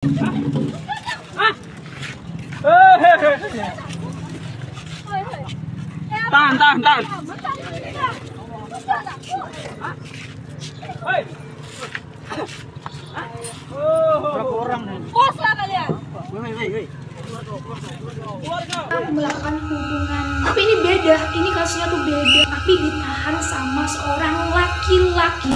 Tahan. Berapa orang nih? Kos lah kalian. Melakukan hubungan, tapi ini beda, ini kasusnya tuh beda, tapi ditahan sama seorang laki-laki.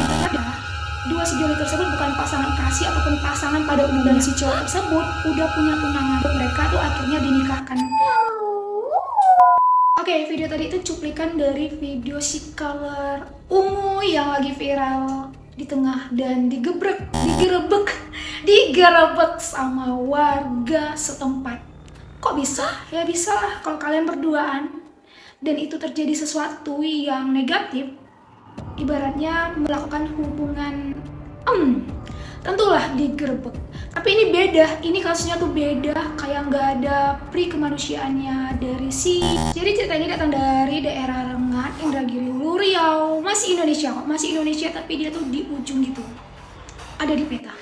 Dua sejoli tersebut bukan pasangan kasih ataupun pasangan pada umumnya. Dan si cowok tersebut udah punya tunangan, mereka tuh akhirnya dinikahkan. Oke, video tadi itu cuplikan dari video si color ungu yang lagi viral di tengah dan digerebek sama warga setempat. Kok bisa? Ya bisa lah kalau kalian berduaan dan itu terjadi sesuatu yang negatif, ibaratnya melakukan hubungan, tentulah digerebek. Tapi ini beda, ini kasusnya tuh beda, kayak nggak ada pri kemanusiaannya dari si. Jadi cerita ini datang dari daerah Rengat, Indragiri Hulu, Riau, masih Indonesia kok, masih Indonesia, tapi dia tuh di ujung gitu, ada di peta.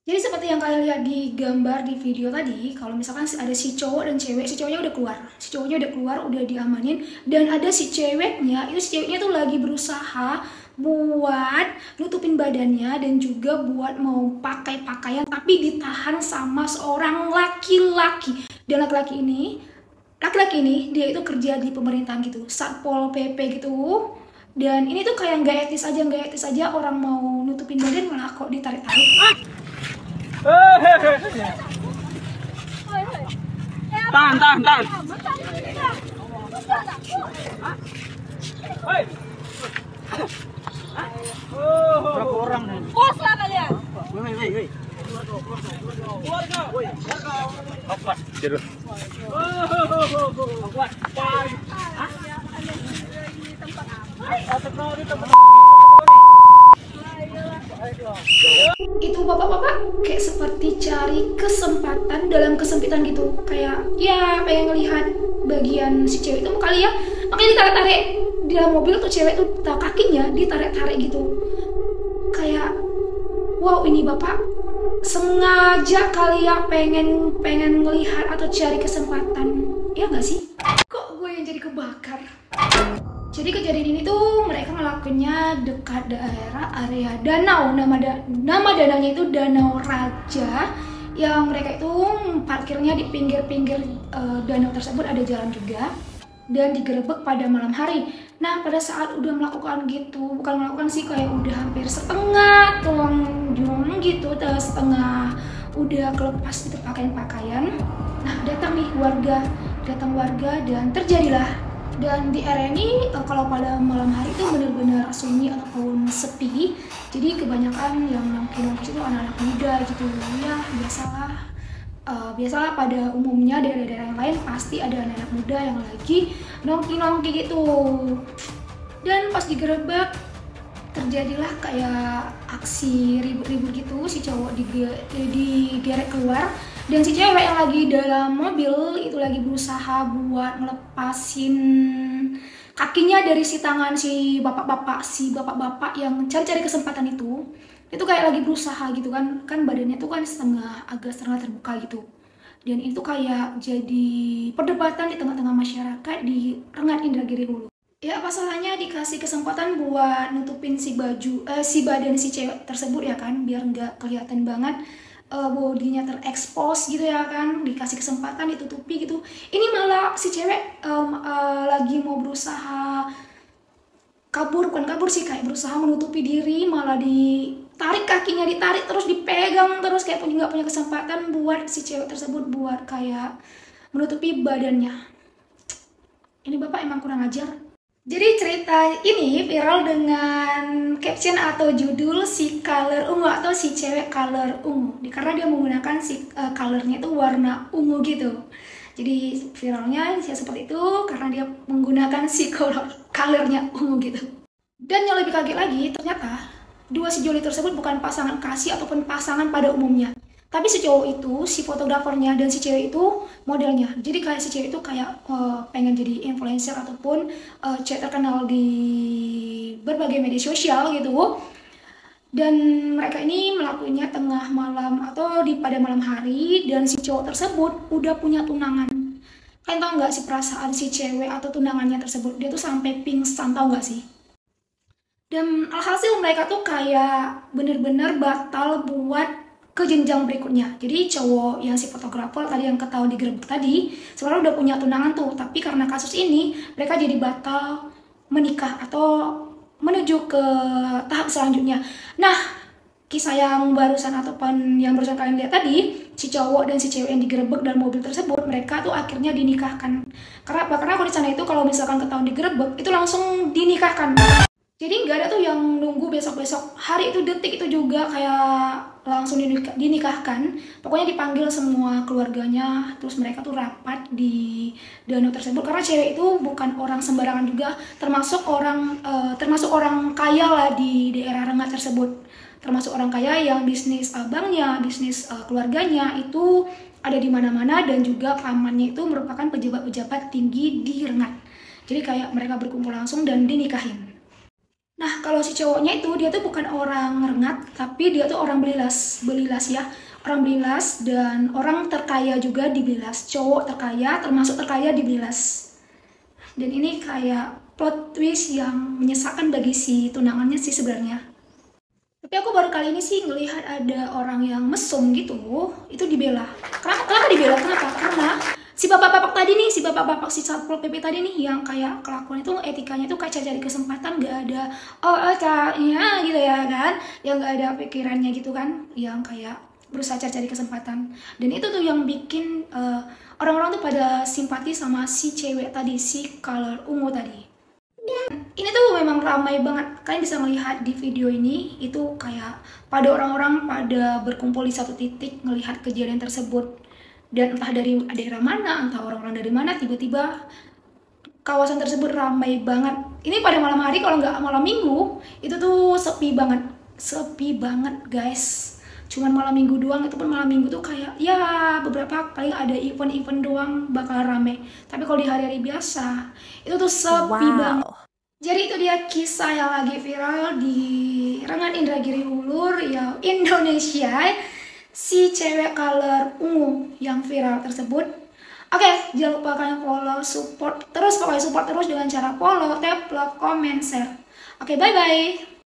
Jadi seperti yang kalian lihat di gambar di video tadi, kalau misalkan ada si cowok dan cewek, si cowoknya udah keluar, udah diamanin, dan ada si ceweknya, itu si ceweknya tuh lagi berusaha buat nutupin badannya dan juga buat mau pakai pakaian, tapi ditahan sama seorang laki-laki. Dan laki-laki ini dia itu kerja di pemerintahan gitu, Satpol PP gitu. Dan ini tuh kayak nggak etis aja orang mau nutupin badan malah kok ditarik-tarik. Tahan. Berapa orang nih? Kos lah kalian. Itu bapak-bapak kayak seperti cari kesempatan dalam kesempitan gitu, kayak ya pengen ngelihat bagian si cewek itu kali ya, makanya ditarik-tarik di dalam mobil tuh. Cewek tuh kakinya ditarik-tarik gitu, kayak wow, ini bapak sengaja kali ya pengen ngelihat atau cari kesempatan, ya nggak sih? Kok gue yang jadi kebakar? Jadi kejadian ini tuh mereka ngelakuinnya dekat daerah area danau, nama danaunya itu Danau Raja, yang mereka itu parkirnya di pinggir-pinggir danau tersebut, ada jalan juga, dan digerebek pada malam hari. Nah pada saat udah melakukan gitu, bukan melakukan sih, kayak udah hampir setengah tuang gitu, setengah udah kelepas itu pakaian. Nah datang warga dan terjadilah. Dan di area ini kalau pada malam hari itu benar-benar sunyi ataupun sepi. Jadi kebanyakan yang nongki-nongki itu anak-anak muda gitu ya, biasalah pada umumnya daerah-daerah yang lain pasti ada anak-anak muda yang lagi nongki-nongki gitu. Dan pas digerebek terjadilah kayak aksi ribut-ribut gitu, si cowok digerek keluar. Dan si cewek yang lagi dalam mobil itu lagi berusaha buat ngelepasin kakinya dari si tangan si bapak-bapak yang cari-cari kesempatan itu kayak lagi berusaha gitu kan badannya tuh kan agak setengah terbuka gitu. Dan itu kayak jadi perdebatan di tengah-tengah masyarakat di Rengat, Indragiri Hulu. Ya apa salahnya dikasih kesempatan buat nutupin si badan si cewek tersebut ya kan, biar nggak kelihatan banget bodinya terekspos gitu ya kan, dikasih kesempatan ditutupi gitu. Ini malah si cewek lagi mau berusaha bukan kabur sih, kayak berusaha menutupi diri, malah ditarik kakinya, ditarik terus, dipegang terus, kayak nggak punya kesempatan buat si cewek tersebut buat kayak menutupi badannya. Ini bapak emang kurang ajar. Jadi cerita ini viral dengan caption atau judul si color ungu atau si cewek color ungu, karena dia menggunakan si colornya itu warna ungu gitu. Jadi viralnya seperti itu karena dia menggunakan si colornya ungu gitu. Dan yang lebih kaget lagi, ternyata dua sejoli tersebut bukan pasangan kasih ataupun pasangan pada umumnya. Tapi si cowok itu, si fotografernya, dan si cewek itu modelnya. Jadi kayak si cewek itu kayak pengen jadi influencer ataupun cewek terkenal di berbagai media sosial gitu. Dan mereka ini melakukannya tengah malam atau pada malam hari, dan si cowok tersebut udah punya tunangan. Kalian tau nggak sih perasaan si cewek atau tunangannya tersebut? Dia tuh sampai pingsan, tau nggak sih? Dan alhasil mereka tuh kayak bener-bener batal buat ke jenjang berikutnya. Jadi cowok yang si fotografer tadi yang ketahuan digerebek tadi sebenarnya udah punya tunangan tuh, tapi karena kasus ini mereka jadi batal menikah atau menuju ke tahap selanjutnya. Nah, kisah yang barusan ataupun yang barusan kalian lihat tadi, si cowok dan si cewek yang digerebek dalam mobil tersebut, mereka tuh akhirnya dinikahkan. Karena kalau di sana itu kalau misalkan ketahuan digerebek itu langsung dinikahkan. Jadi nggak ada tuh yang nunggu besok-besok hari itu, detik itu juga kayak langsung dinikahkan. Pokoknya dipanggil semua keluarganya, terus mereka tuh rapat di danau tersebut. Karena cewek itu bukan orang sembarangan juga, termasuk orang kaya lah di daerah Rengat tersebut. Termasuk orang kaya yang bisnis abangnya, bisnis keluarganya itu ada di mana-mana, dan juga pamannya itu merupakan pejabat-pejabat tinggi di Rengat. Jadi kayak mereka berkumpul langsung dan dinikahin. Nah, kalau si cowoknya itu, dia tuh bukan orang Rengat, tapi dia tuh orang Belilas ya. Orang Belilas dan orang terkaya juga di Belilas. Cowok terkaya, termasuk terkaya di Belilas. Dan ini kayak plot twist yang menyesakkan bagi si tunangannya sih sebenarnya. Tapi aku baru kali ini sih ngelihat ada orang yang mesum gitu, itu dibela. Kenapa dibela? Kenapa? Karena si bapak-bapak tadi nih, si Satpol PP tadi nih yang kayak kelakuan itu, etikanya tuh kayak cari kesempatan, gak ada kayaknya gitu ya kan, yang gak ada pikirannya gitu kan, yang kayak berusaha cari kesempatan. Dan itu tuh yang bikin orang-orang tuh pada simpati sama si cewek tadi, si color ungu tadi. Dan ini tuh memang ramai banget, kalian bisa melihat di video ini, itu kayak pada orang-orang pada berkumpul di satu titik ngelihat kejadian tersebut. Dan entah dari daerah mana, entah orang-orang dari mana, tiba-tiba kawasan tersebut ramai banget. Ini pada malam hari, kalau nggak malam minggu, itu tuh sepi banget guys. Cuman malam minggu doang, itu pun malam minggu tuh kayak ya beberapa paling ada event-event doang bakal rame. Tapi kalau di hari-hari biasa, itu tuh sepi banget. Jadi itu dia kisah yang lagi viral di Rengat Indragiri Hulur ya, Indonesia. Si cewek color ungu yang viral tersebut. Oke, jangan lupa kalian follow, support terus dengan cara follow, tap, love, comment, share. Oke, bye-bye.